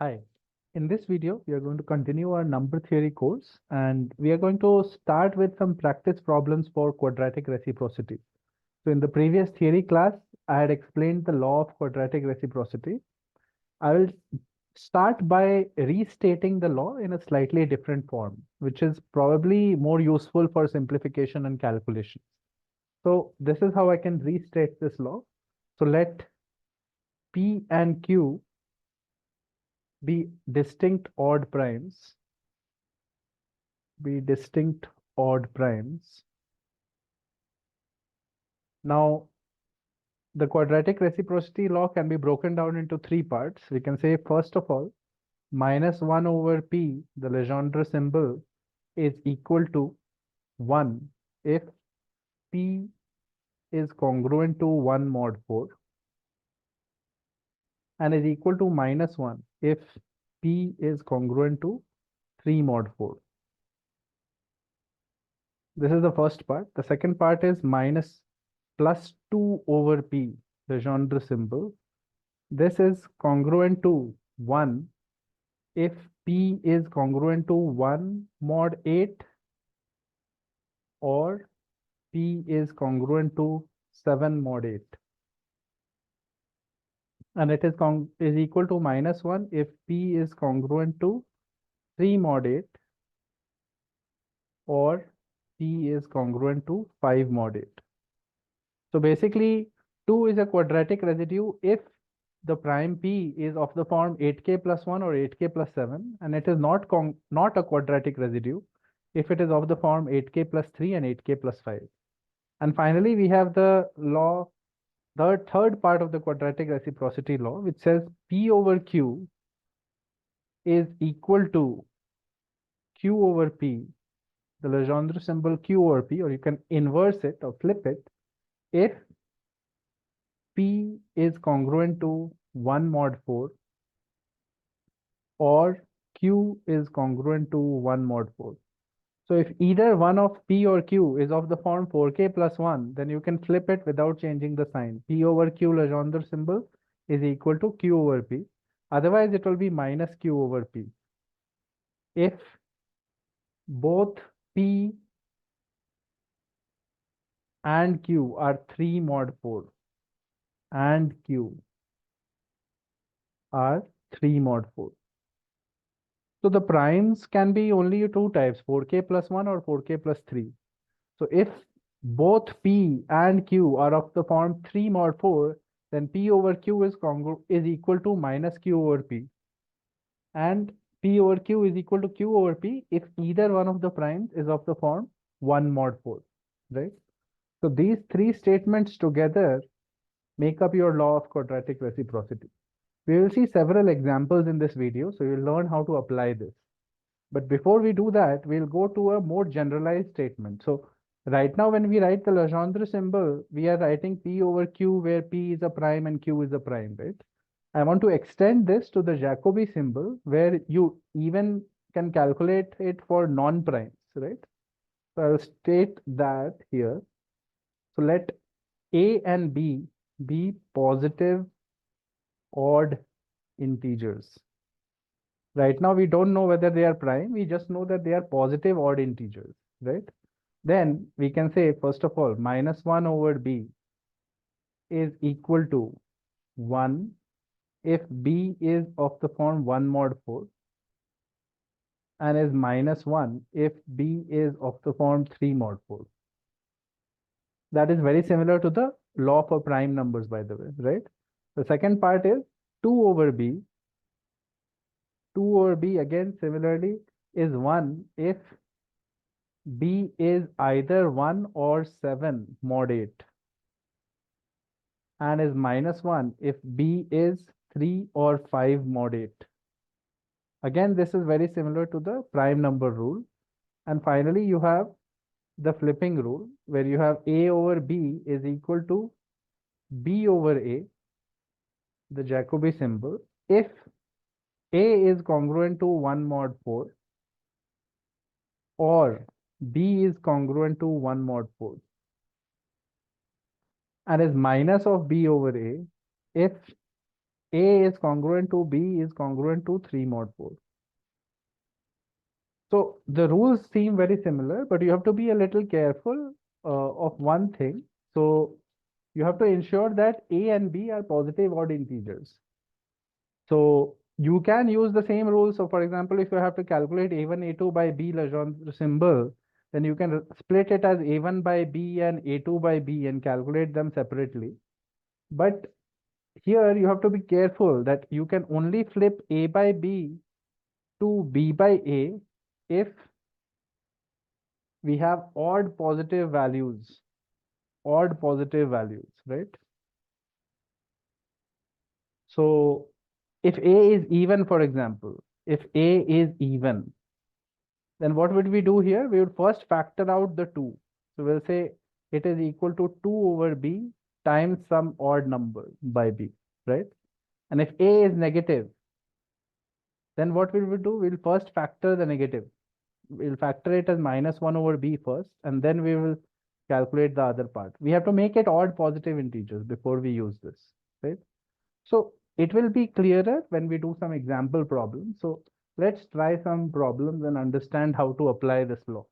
Hi. In this video, we are going to continue our number theory course and we are going to start with some practice problems for quadratic reciprocity. So in the previous theory class, I had explained the law of quadratic reciprocity. I will start by restating the law in a slightly different form, which is probably more useful for simplification and calculation. So this is how I can restate this law. So let P and Q be distinct odd primes. Now, the quadratic reciprocity law can be broken down into three parts. We can say, first of all, minus 1 over p, the Legendre symbol, is equal to 1 if p is congruent to 1 mod 4 and is equal to minus 1 if p is congruent to 3 mod 4. This is the first part. The second part is minus plus 2 over p, the Legendre symbol. This is congruent to 1 if p is congruent to 1 mod 8 or p is congruent to 7 mod 8. And it is equal to minus 1 if p is congruent to 3 mod 8 or p is congruent to 5 mod 8. So basically, 2 is a quadratic residue if the prime p is of the form 8k plus 1 or 8k plus 7, and it is not a quadratic residue if it is of the form 8k plus 3 and 8k plus 5. And finally, we have the law, the third part of the quadratic reciprocity law, which says p over q is equal to q over p, the Legendre symbol q over p, or you can inverse it or flip it, if p is congruent to 1 mod 4 or q is congruent to 1 mod 4. So if either one of p or q is of the form 4k plus 1, then you can flip it without changing the sign. P over q Legendre symbol is equal to q over p. Otherwise, it will be minus q over p. If both p and q are 3 mod 4 and q are 3 mod 4. So the primes can be only two types, 4k plus 1 or 4k plus 3. So if both p and q are of the form 3 mod 4, then p over q is equal to minus q over p. And p over q is equal to q over p if either one of the primes is of the form 1 mod 4, right? So these three statements together make up your law of quadratic reciprocity. We will see several examples in this video, so you'll learn how to apply this. But before we do that, we'll go to a more generalized statement. So right now, when we write the Legendre symbol, we are writing p over q, where p is a prime and q is a prime, right? I want to extend this to the Jacobi symbol, where you even can calculate it for non-primes, right? So I'll state that here. So let a and b be positive odd integers. Right now, we don't know whether they are prime. We just know that they are positive odd integers, right? Then we can say, first of all, minus 1 over b is equal to 1 if b is of the form 1 mod 4 and is minus 1 if b is of the form 3 mod 4. That is very similar to the law for prime numbers, by the way, right? The second part is 2 over b. 2 over b, again, similarly, is 1 if b is either 1 or 7 mod 8 and is minus 1 if b is 3 or 5 mod 8. Again, this is very similar to the prime number rule. And finally, you have the flipping rule, where you have a over b is equal to b over a, the Jacobi symbol, if a is congruent to 1 mod 4 or b is congruent to 1 mod 4 and is minus of b over a if A is congruent to B is congruent to 3 mod 4. So the rules seem very similar, but you have to be a little careful of one thing. So you have to ensure that A and B are positive odd integers. So you can use the same rule. So for example, if you have to calculate A1, A2 by B Legendre symbol, then you can split it as A1 by B and A2 by B and calculate them separately. But here you have to be careful that you can only flip A by B to B by A if we have odd positive values, right? So if A is even, for example, if A is even, then what would we do here? We would first factor out the 2. So we'll say it is equal to 2 over B times some odd number by B, right? And if A is negative, then what will we do? We'll first factor the negative. We'll factor it as -1 over B first, and then we will calculate the other part. We have to make it odd positive integers before we use this, right? So it will be clearer when we do some example problems. So let's try some problems and understand how to apply this law.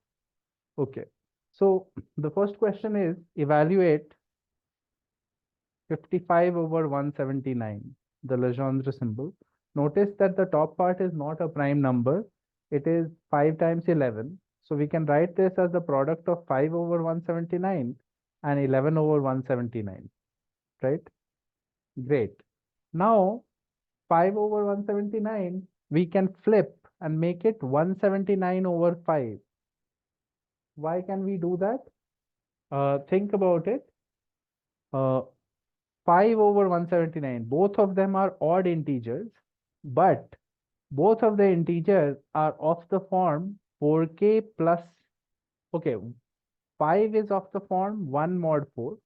Okay. So the first question is evaluate 55 over 179, the Legendre symbol. Notice that the top part is not a prime number. It is 5 times 11. So we can write this as the product of 5 over 179 and 11 over 179, right? Great. Now 5 over 179, we can flip and make it 179 over 5. Why can we do that? Think about it. Uh, 5 over 179, both of them are odd integers, but both of the integers are of the form 4k plus, okay, 5 is of the form 1 mod 4,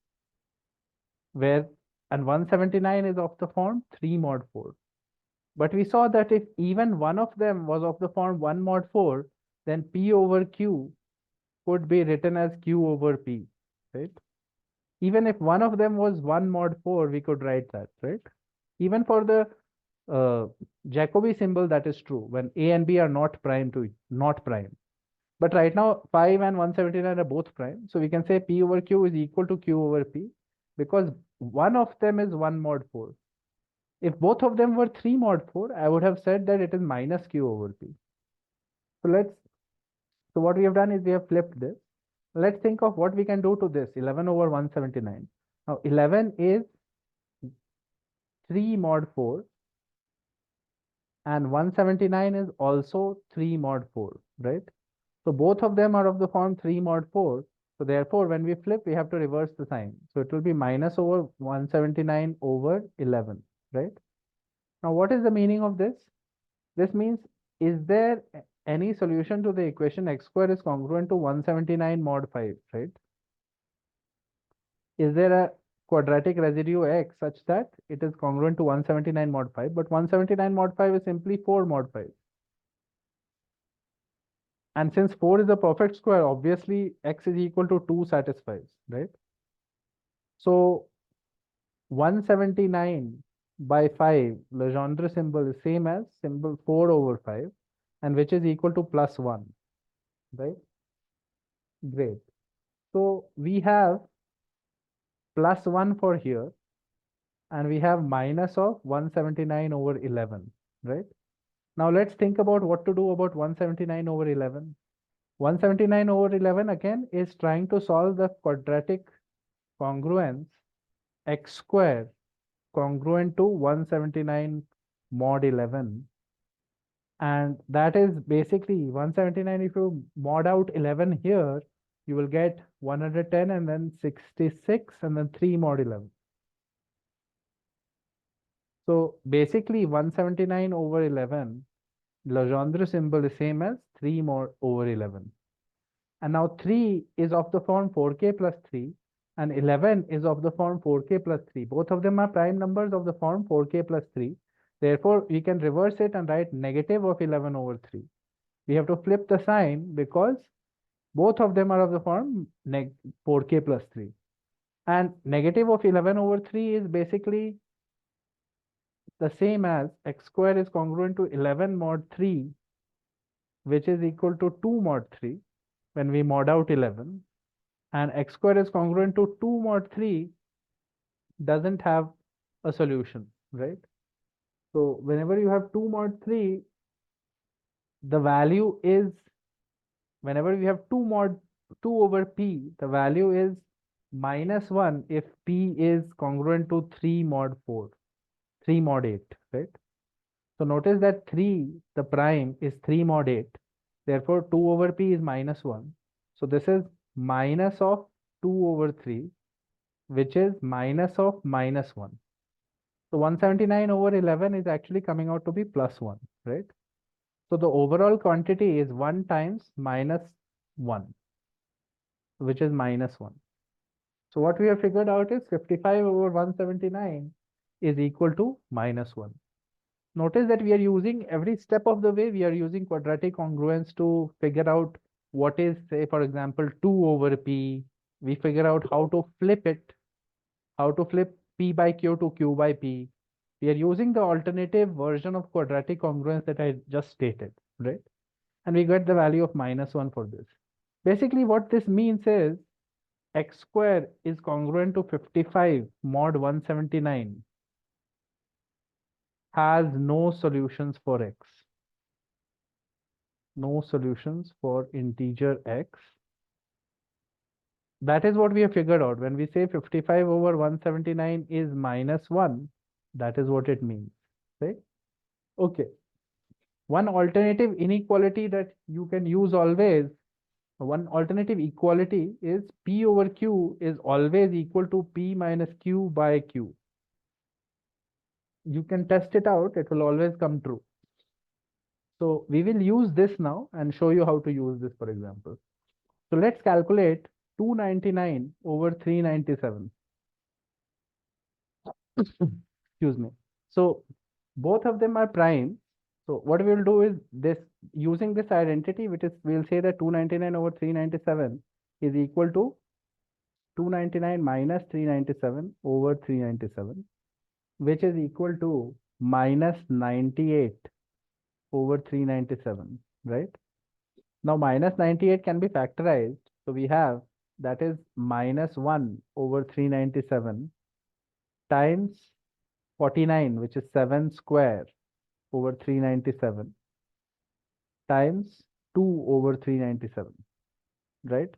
where, and 179 is of the form 3 mod 4. But we saw that if even one of them was of the form 1 mod 4, then P over Q could be written as Q over P, right? Even if one of them was 1 mod 4, we could write that, right? Even for the Jacobi symbol, that is true when A and B are not prime to not prime. But right now, 5 and 179 are both prime. So we can say P over Q is equal to Q over P because one of them is 1 mod 4. If both of them were 3 mod 4, I would have said that it is minus Q over P. So what we have done is we have flipped this. Let's think of what we can do to this 11 over 179. Now 11 is 3 mod 4 and 179 is also 3 mod 4, right? So both of them are of the form 3 mod 4. So therefore, when we flip, we have to reverse the sign. So it will be minus over 179 over 11, right? Now, what is the meaning of this? This means, is there any solution to the equation x square is congruent to 179 mod 5, right? Is there a quadratic residue x such that it is congruent to 179 mod 5, but 179 mod 5 is simply 4 mod 5. And since 4 is a perfect square, obviously x is equal to 2 satisfies, right? So 179 by 5, Legendre symbol is same as symbol 4 over 5, and which is equal to plus 1, right? Great. So we have plus 1 for here, and we have minus of 179 over 11, right? Now let's think about what to do about 179 over 11. 179 over 11 again is trying to solve the quadratic congruence x square congruent to 179 mod 11. And that is basically 179. If you mod out 11 here, you will get 110 and then 66 and then 3 mod 11. So basically 179 over 11, Legendre symbol is same as 3 mod over 11. And now 3 is of the form 4k plus 3 and 11 is of the form 4k plus 3. Both of them are prime numbers of the form 4k plus 3. Therefore, we can reverse it and write negative of 11 over 3. We have to flip the sign because both of them are of the form 4k plus 3. And negative of 11 over 3 is basically the same as x square is congruent to 11 mod 3, which is equal to 2 mod 3 when we mod out 11, and x square is congruent to 2 mod 3 doesn't have a solution, right? So whenever you have 2 mod 3, the value is, whenever we have 2 mod 2 over p, the value is -1 if p is congruent to 3 mod 4, 3 mod 8, right? So notice that 3, the prime is 3 mod 8. Therefore, 2 over p is -1. So this is minus of 2 over 3, which is minus of -1. So 179 over 11 is actually coming out to be +1, right? So the overall quantity is 1 times -1, which is -1. So what we have figured out is 55 over 179 is equal to -1. Notice that we are using every step of the way, we are using quadratic congruence to figure out what is, say, for example, 2 over p. We figure out how to flip it, how to flip p by q to q by p. We are using the alternative version of quadratic congruence that I just stated, right? And we get the value of -1 for this. Basically, what this means is x square is congruent to 55 mod 179 has no solutions for x. No solutions for integer x. That is what we have figured out. When we say 55 over 179 is -1, that is what it means, right? Okay. One alternative inequality that you can use always, one alternative equality is p over q is always equal to p minus q by q. You can test it out, it will always come true. So we will use this now and show you how to use this, for example. So let's calculate 299 over 397. Excuse me. So both of them are prime. So what we will do is this, using this identity, which is, we'll say that 299 over 397 is equal to 299 minus 397 over 397, which is equal to minus 98 over 397, right? Now minus 98 can be factorized. So we have, that is -1 over 397 times 49, which is 7 square over 397 times 2 over 397, right?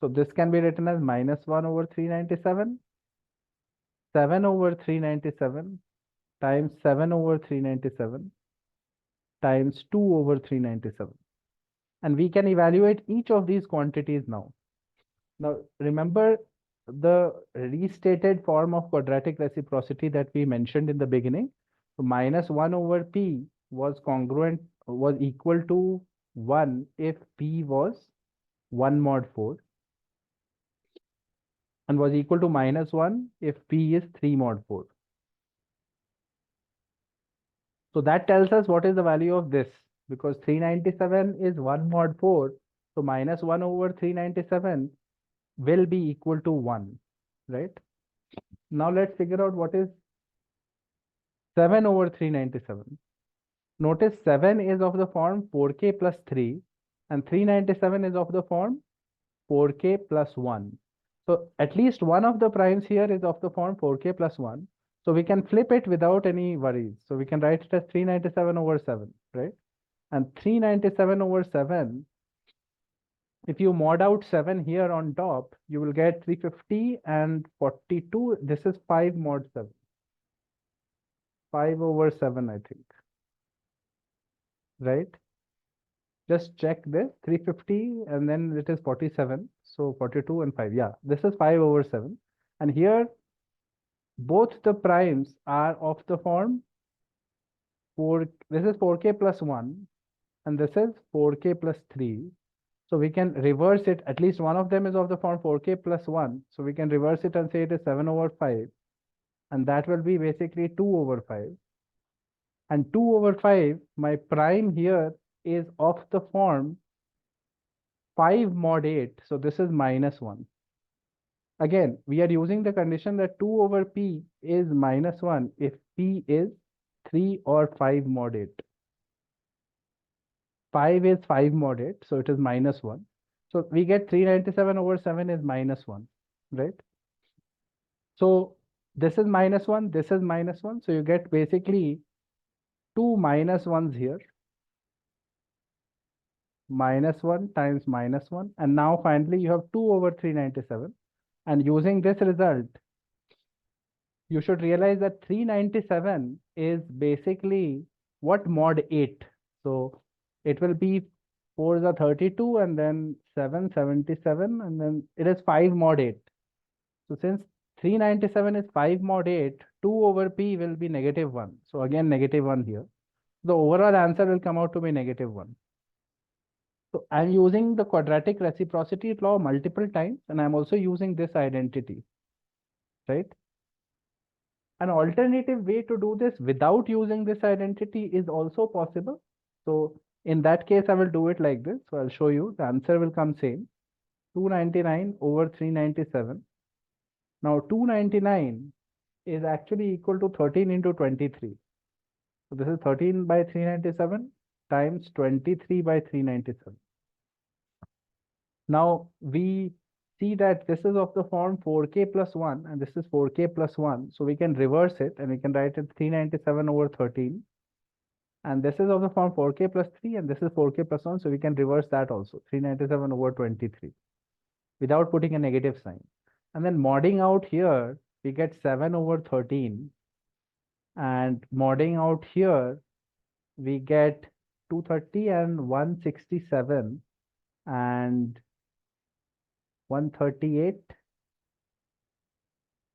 So this can be written as -1 over 397, 7 over 397 times 7 over 397 times 2 over 397. And we can evaluate each of these quantities now. Now, remember the restated form of quadratic reciprocity that we mentioned in the beginning. So -1 over p was congruent, was equal to 1 if p was 1 mod 4, and was equal to -1 if p is 3 mod 4. So that tells us what is the value of this, because 397 is 1 mod 4. So -1 over 397 will be equal to 1, right? Now let's figure out what is 7 over 397. Notice 7 is of the form 4k plus 3 and 397 is of the form 4k plus 1. So at least one of the primes here is of the form 4k plus 1. So we can flip it without any worries. So we can write it as 397 over 7, right? And 397 over 7, if you mod out 7 here on top, you will get 350 and 42. This is 5 mod 7. 5 over 7, I think, right? Just check this, 350 and then it is 47. So 42 and 5. Yeah, this is 5 over 7. And here, both the primes are of the form 4. This is 4k plus 1 and this is 4k plus 3. So we can reverse it. At least one of them is of the form 4k plus 1. So we can reverse it and say it is 7 over 5. And that will be basically 2 over 5. And 2 over 5, my prime here is of the form 5 mod 8. So this is -1. Again, we are using the condition that 2 over p is -1 if p is 3 or 5 mod 8. 5 is 5 mod 8, so it is -1. So we get 397 over 7 is -1, right? So this is -1, this is -1. So you get basically two minus ones here, -1 times -1. And now finally you have 2 over 397. And using this result, you should realize that 397 is basically what mod 8. So it will be 4 is a 32 and then 777 and then it is 5 mod 8. So since 397 is 5 mod 8, 2 over p will be -1. So again -1 here. The overall answer will come out to be -1. So I'm using the quadratic reciprocity law multiple times and I'm also using this identity, right? An alternative way to do this without using this identity is also possible. So in that case, I will do it like this. So I'll show you. The answer will come same. 299 over 397. Now 299 is actually equal to 13 into 23. So this is 13 by 397 times 23 by 397. Now we see that this is of the form 4k plus 1 and this is 4k plus 1. So we can reverse it and we can write it 397 over 13. And this is of the form 4k plus 3 and this is 4k plus 1. So we can reverse that also, 397 over 23 without putting a negative sign. And then modding out here, we get 7 over 13. And modding out here, we get 230 and 167 and 138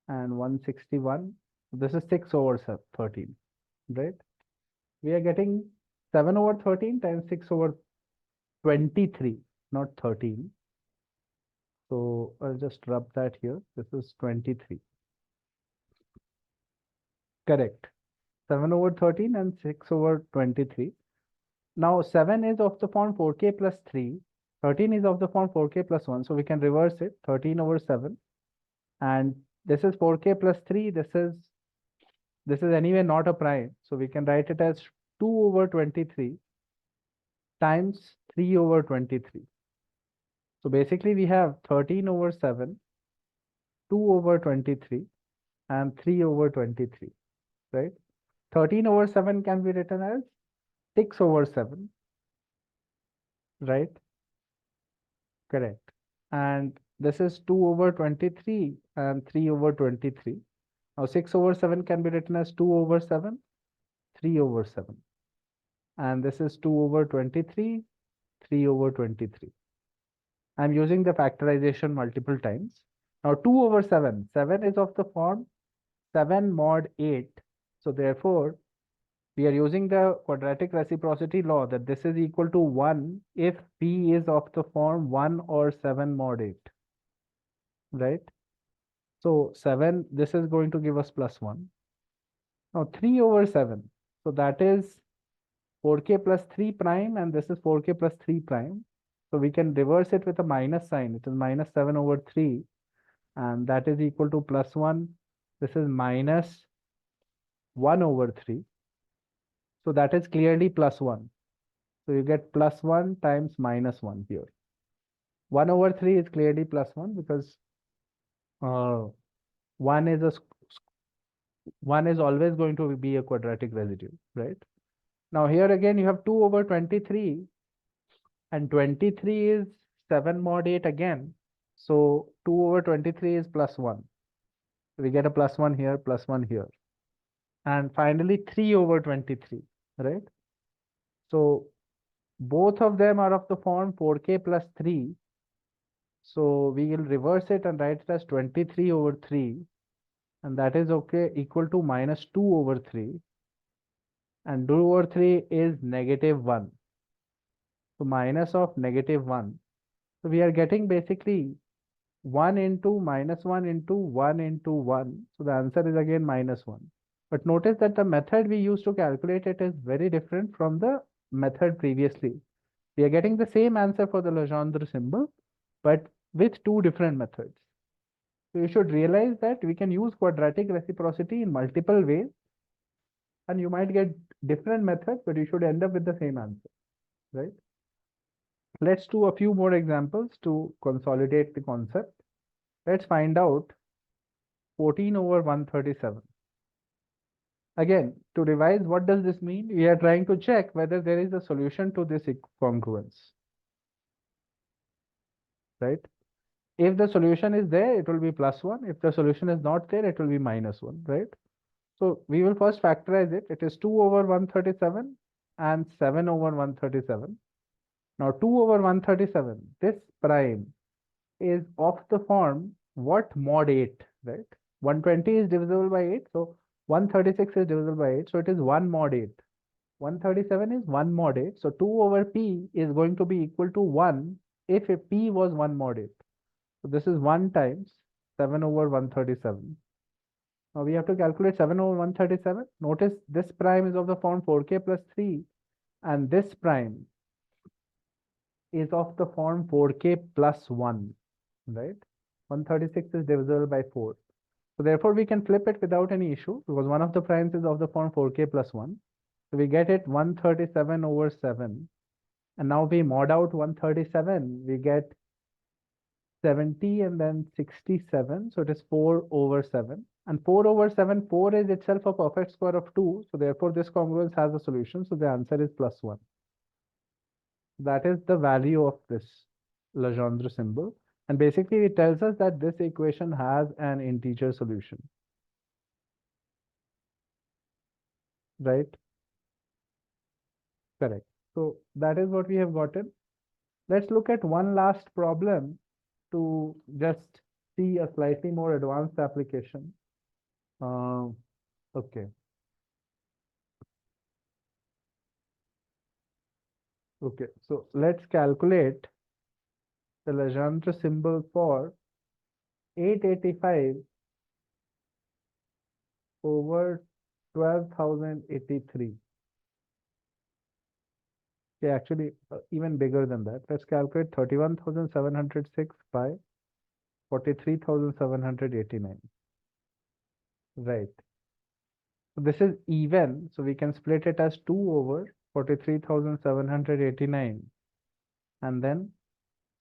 and 161. This is 6 over 13, right? We are getting 7 over 13 times 6 over 23, not 13. So I'll just rub that here. This is 23. Correct. 7 over 13 and 6 over 23. Now 7 is of the form 4k plus 3. 13 is of the form 4k plus 1. So we can reverse it. 13 over 7. And this is 4k plus 3. This is anyway not a prime. So we can write it as 2 over 23 times 3 over 23. So basically we have 13 over 7, 2 over 23 and 3 over 23, right? 13 over 7 can be written as 6 over 7, right? Correct. And this is 2 over 23 and 3 over 23. Now 6 over 7 can be written as 2 over 7, 3 over 7. And this is 2 over 23, 3 over 23. I'm using the factorization multiple times. Now 2 over 7. 7 is of the form 7 mod 8. So therefore, we are using the quadratic reciprocity law that this is equal to 1 if P is of the form 1 or 7 mod 8, right? So 7, this is going to give us plus 1. Now 3 over 7. So that is 4k plus 3 prime and this is 4k plus 3 prime. So we can reverse it with a minus sign. It is minus 7 over 3 and that is equal to plus 1. This is minus 1 over 3. So that is clearly plus 1. So you get plus 1 times minus 1 here. 1 over 3 is clearly plus 1 because 1 is 1 is always going to be a quadratic residue, right? Now here again you have 2 over 23 and 23 is 7 mod 8 again. So 2 over 23 is plus 1. We get a plus 1 here, plus 1 here. And finally 3 over 23, right? So both of them are of the form 4k plus 3. So we will reverse it and write it as 23 over 3. And that is okay, equal to minus 2 over 3. And 2 over 3 is -1. So minus of -1. So we are getting basically 1 into -1 into 1 into 1. So the answer is again -1. But notice that the method we used to calculate it is very different from the method previously. We are getting the same answer for the Legendre symbol, but with two different methods. So you should realize that we can use quadratic reciprocity in multiple ways. And you might get different methods, but you should end up with the same answer, right? Let's do a few more examples to consolidate the concept. Let's find out 14 over 137. Again, to revise, what does this mean? We are trying to check whether there is a solution to this congruence, right? If the solution is there, it will be +1. If the solution is not there, it will be -1, right? So we will first factorize it. It is 2 over 137 and 7 over 137. Now 2 over 137, this prime is of the form what mod 8, right? 120 is divisible by 8, so 136 is divisible by 8, so it is 1 mod 8. 137 is 1 mod 8, so 2 over p is going to be equal to 1 if p was 1 mod 8. So this is 1 times 7 over 137. Now we have to calculate 7 over 137. Notice this prime is of the form 4k plus 3 and this prime is of the form 4k plus 1, right? 136 is divisible by 4. So therefore we can flip it without any issue because one of the primes is of the form 4k plus 1. So we get it 137 over 7. And now we mod out 137, we get 70 and then 67. So it is 4 over 7. And 4 over 7, 4 is itself a perfect square of 2. So therefore this congruence has a solution. So the answer is +1. That is the value of this Legendre symbol. And basically it tells us that this equation has an integer solution, right? Correct. So that is what we have gotten. Let's look at one last problem to just see a slightly more advanced application. Okay. Okay. So let's calculate the Legendre symbol for 885 over 12,083. Okay, actually, even bigger than that. Let's calculate 31,706 by 43,789. Right. So this is even, so we can split it as 2 over 43,789 and then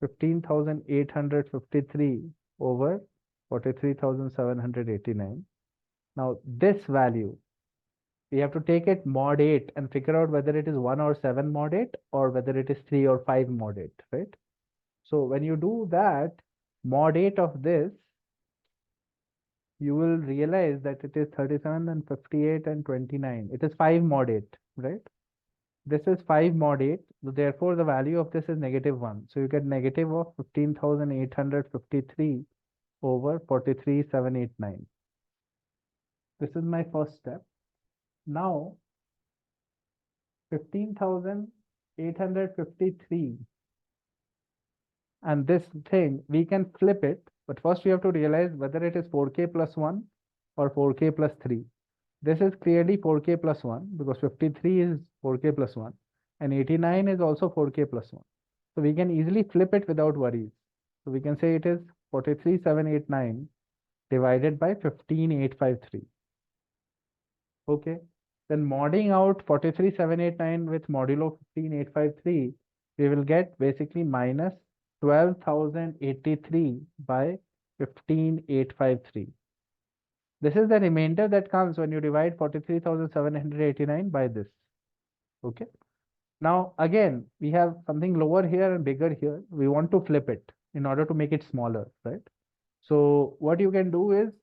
15,853 over 43,789. Now this value, we have to take it mod 8 and figure out whether it is 1 or 7 mod 8 or whether it is 3 or 5 mod 8, right? So when you do that, mod 8 of this, you will realize that it is 37 and 58 and 29. It is 5 mod 8, right? This is 5 mod 8. So therefore, the value of this is -1. So you get negative of 15,853 over 43,789. This is my first step. Now, 15,853 and this thing, we can flip it. But first we have to realize whether it is 4k plus 1 or 4k plus 3. This is clearly 4k plus 1 because 53 is 4k plus 1 and 89 is also 4k plus 1. So we can easily flip it without worries. So we can say it is 43,789 divided by 15,853. Okay. Then modding out 43,789 with modulo 15,853, we will get basically minus 12,083 by 15,853. This is the remainder that comes when you divide 43,789 by this. Okay. Now again, we have something lower here and bigger here. We want to flip it in order to make it smaller, right? So what you can do is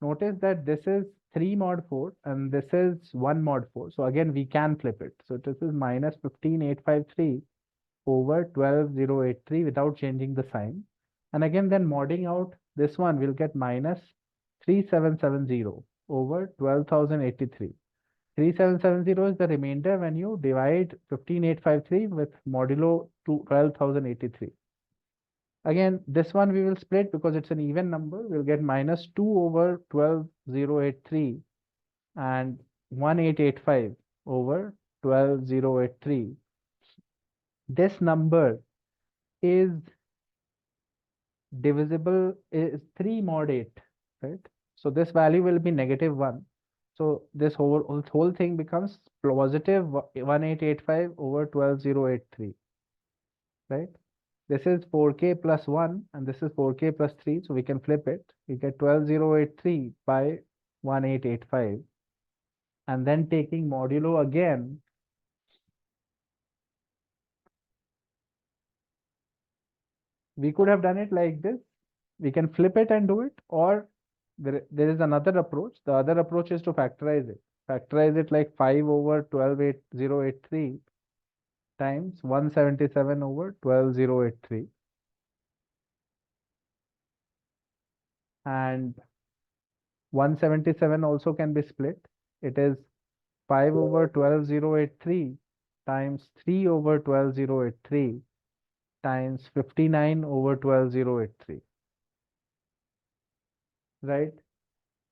notice that this is 3 mod 4 and this is 1 mod 4. So again, we can flip it. So this is minus 15,853 over 12,083 without changing the sign. And again, then modding out this one, we'll get minus 3,770 over 12,083. 3,770 is the remainder when you divide 15,853 with modulo 12,083. Again, this one we will split because it's an even number. We'll get minus 2 over 12,083 and 1,885 over 12,083. This number is divisible, is 3 mod 8, right? So this value will be -1. So this whole thing becomes positive 1885 over 12083, right? This is 4k plus 1 and this is 4k plus 3. So we can flip it. We get 12083 by 1885. And then taking modulo again, we could have done it like this. We can flip it and do it, or there is another approach. The other approach is to factorize it. Factorize it like 5 over 12083 times 177 over 12083. And 177 also can be split. It is 5 over 12083 times 3 over 12083 times 59 over 12083. Right?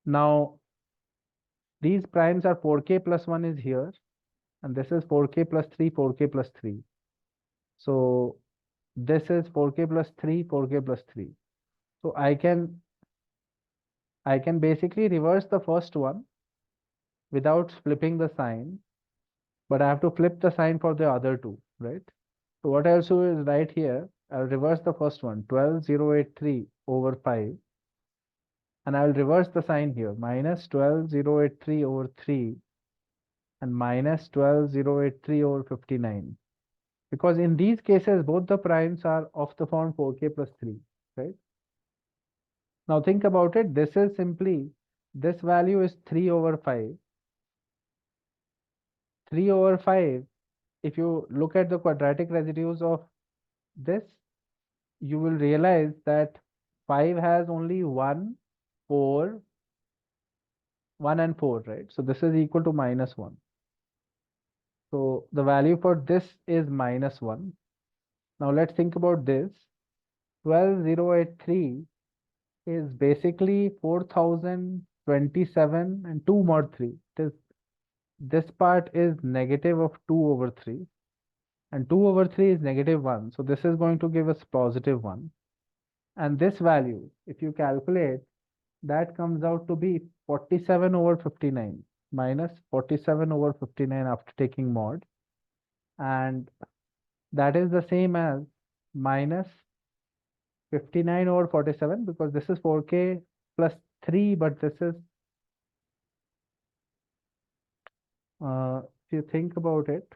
Now, these primes are 4k plus 1 is here, and this is 4k plus 3, 4k plus 3. So this is 4k plus 3, 4k plus 3. So I can basically reverse the first one without flipping the sign, but I have to flip the sign for the other two, right? So what I'll do is right here, I'll reverse the first one, 12083 over 5, and I'll reverse the sign here, minus 12083 over 3 and minus 12083 over 59. Because in these cases, both the primes are of the form 4k plus 3, right? Now think about it. This is simply, this value is 3 over 5. 3 over 5, if you look at the quadratic residues of this, you will realize that 5 has only 1, 4, 1 and 4, right? So this is equal to minus 1. So the value for this is minus 1. Now let's think about this. 12083 is basically 4027 and 2 mod 3. This part is negative of 2 over 3 and 2 over 3 is negative 1. So this is going to give us positive 1. And this value, if you calculate, that comes out to be 47 over 59 minus 47 over 59 after taking mod. And that is the same as minus 59 over 47 because this is 4k plus 3, but this is, if you think about it,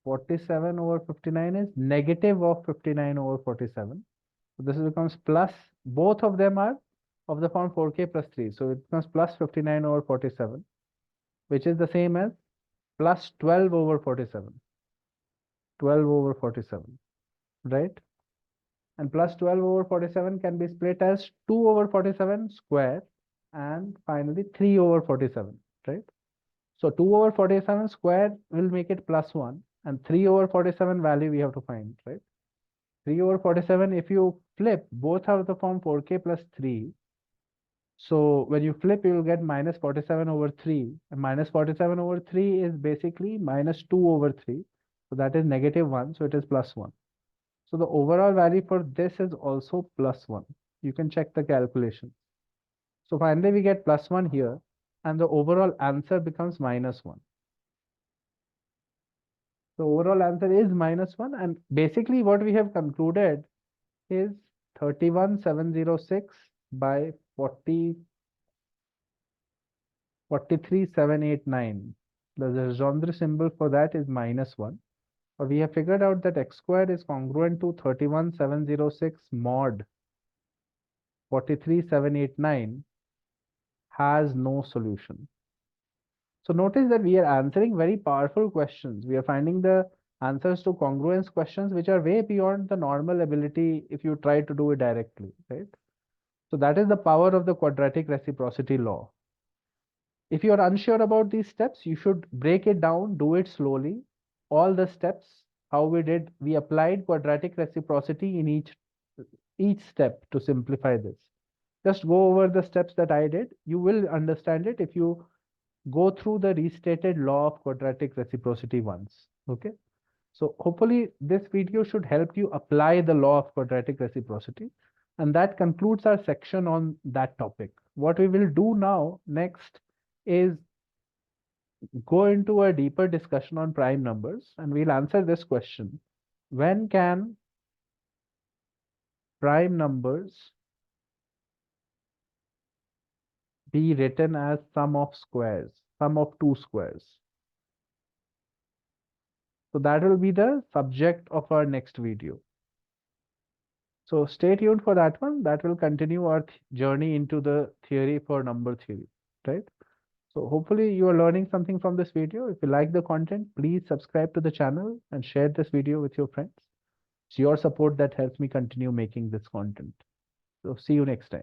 47 over 59 is negative of 59 over 47. So this becomes plus, both of them are of the form 4k plus 3. So it becomes plus 59 over 47, which is the same as plus 12 over 47. 12 over 47, right? And plus 12 over 47 can be split as 2 over 47 square and finally 3 over 47, right? So 2 over 47 square will make it plus 1 and 3 over 47 value we have to find, right? 3 over 47, if you flip, both have the form 4k plus 3. So when you flip, you will get minus 47 over 3. And minus 47 over 3 is basically minus 2 over 3. So that is negative 1. So it is plus 1. So the overall value for this is also plus 1. You can check the calculation. So finally, we get plus 1 here. And the overall answer becomes minus 1. The overall answer is minus 1. And basically, what we have concluded is 31706 by 43789. The Legendre symbol for that is minus 1. But we have figured out that x squared is congruent to 31706 mod 43789 has no solution. So notice that we are answering very powerful questions. We are finding the answers to congruence questions which are way beyond the normal ability if you try to do it directly, right? So that is the power of the quadratic reciprocity law. If you are unsure about these steps, you should break it down, do it slowly. All the steps, how we did, we applied quadratic reciprocity in each step to simplify this. Just go over the steps that I did. You will understand it if you go through the restated law of quadratic reciprocity once. Okay. So hopefully this video should help you apply the law of quadratic reciprocity. And that concludes our section on that topic. What we will do now next is go into a deeper discussion on prime numbers, and we'll answer this question. When can prime numbers be written as sum of squares, sum of two squares? So that will be the subject of our next video. So stay tuned for that one. That will continue our journey into the theory for number theory, right? So hopefully you are learning something from this video. If you like the content, please subscribe to the channel and share this video with your friends. It's your support that helps me continue making this content. So see you next time.